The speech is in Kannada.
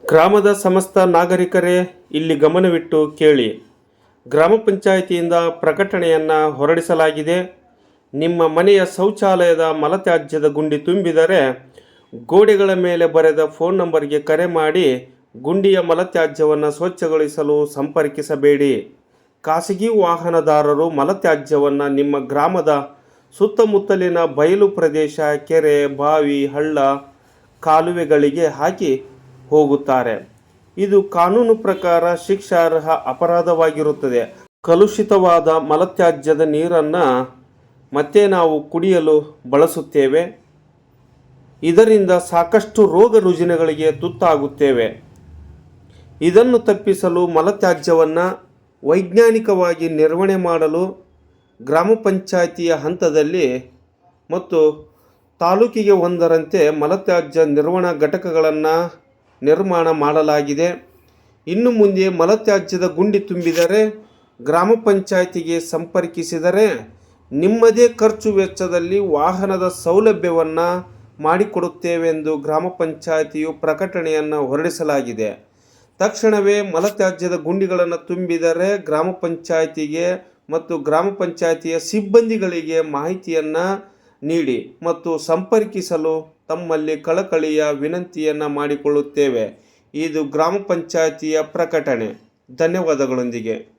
ಗ್ರಾಮದ ಸಮಸ್ತ ನಾಗರಿಕರೇ ಇಲ್ಲಿ ಗಮನವಿಟ್ಟು ಕೇಳಿ. ಗ್ರಾಮ ಪಂಚಾಯಿತಿಯಿಂದ ಪ್ರಕಟಣೆಯನ್ನು ಹೊರಡಿಸಲಾಗಿದೆ. ನಿಮ್ಮ ಮನೆಯ ಶೌಚಾಲಯದ ಮಲತ್ಯಾಜ್ಯದ ಗುಂಡಿ ತುಂಬಿದರೆ ಗೋಡೆಗಳ ಮೇಲೆ ಬರೆದ ಫೋನ್ ನಂಬರ್ಗೆ ಕರೆ ಮಾಡಿ ಗುಂಡಿಯ ಮಲತ್ಯಾಜ್ಯವನ್ನು ಸ್ವಚ್ಛಗೊಳಿಸಲು ಸಂಪರ್ಕಿಸಬೇಡಿ. ಖಾಸಗಿ ವಾಹನದಾರರು ಮಲತ್ಯಾಜ್ಯವನ್ನು ನಿಮ್ಮ ಗ್ರಾಮದ ಸುತ್ತಮುತ್ತಲಿನ ಬಯಲು ಪ್ರದೇಶ, ಕೆರೆ, ಬಾವಿ, ಹಳ್ಳ, ಕಾಲುವೆಗಳಿಗೆ ಹಾಕಿ ಹೋಗುತ್ತಾರೆ. ಇದು ಕಾನೂನು ಪ್ರಕಾರ ಶಿಕ್ಷಾರ್ಹ ಅಪರಾಧವಾಗಿರುತ್ತದೆ. ಕಲುಷಿತವಾದ ಮಲತ್ಯಾಜ್ಯದ ನೀರನ್ನು ಮತ್ತೆ ನಾವು ಕುಡಿಯಲು ಬಳಸುತ್ತೇವೆ. ಇದರಿಂದ ಸಾಕಷ್ಟು ರೋಗ ರುಜಿನಗಳಿಗೆ ತುತ್ತಾಗುತ್ತೇವೆ. ಇದನ್ನು ತಪ್ಪಿಸಲು ಮಲತ್ಯಾಜ್ಯವನ್ನು ವೈಜ್ಞಾನಿಕವಾಗಿ ನಿರ್ವಹಣೆ ಮಾಡಲು ಗ್ರಾಮ ಪಂಚಾಯಿತಿಯ ಹಂತದಲ್ಲಿ ಮತ್ತು ತಾಲೂಕಿಗೆ ಒಂದರಂತೆ ಮಲತ್ಯಾಜ್ಯ ನಿರ್ವಹಣಾ ಘಟಕಗಳನ್ನು ನಿರ್ಮಾಣ ಮಾಡಲಾಗಿದೆ. ಇನ್ನು ಮುಂದೆ ಮಲತ್ಯಾಜ್ಯದ ಗುಂಡಿ ತುಂಬಿದರೆ ಗ್ರಾಮ ಪಂಚಾಯಿತಿಗೆ ಸಂಪರ್ಕಿಸಿದರೆ ನಿಮ್ಮದೇ ಖರ್ಚು ವೆಚ್ಚದಲ್ಲಿ ವಾಹನದ ಸೌಲಭ್ಯವನ್ನು ಮಾಡಿಕೊಡುತ್ತೇವೆಂದು ಗ್ರಾಮ ಪಂಚಾಯಿತಿಯು ಪ್ರಕಟಣೆಯನ್ನು ಹೊರಡಿಸಲಾಗಿದೆ. ತಕ್ಷಣವೇ ಮಲತ್ಯಾಜ್ಯದ ಗುಂಡಿಗಳನ್ನು ತುಂಬಿದರೆ ಗ್ರಾಮ ಪಂಚಾಯಿತಿಗೆ ಮತ್ತು ಗ್ರಾಮ ಪಂಚಾಯಿತಿಯ ಸಿಬ್ಬಂದಿಗಳಿಗೆ ಮಾಹಿತಿಯನ್ನು ನೀಡಿ ಮತ್ತು ಸಂಪರ್ಕಿಸಲು ತಮ್ಮಲ್ಲಿ ಕಳಕಳಿಯ ವಿನಂತಿಯನ್ನು ಮಾಡಿಕೊಳ್ಳುತ್ತೇವೆ. ಇದು ಗ್ರಾಮ ಪಂಚಾಯಿತಿಯ ಪ್ರಕಟಣೆ. ಧನ್ಯವಾದಗಳೊಂದಿಗೆ.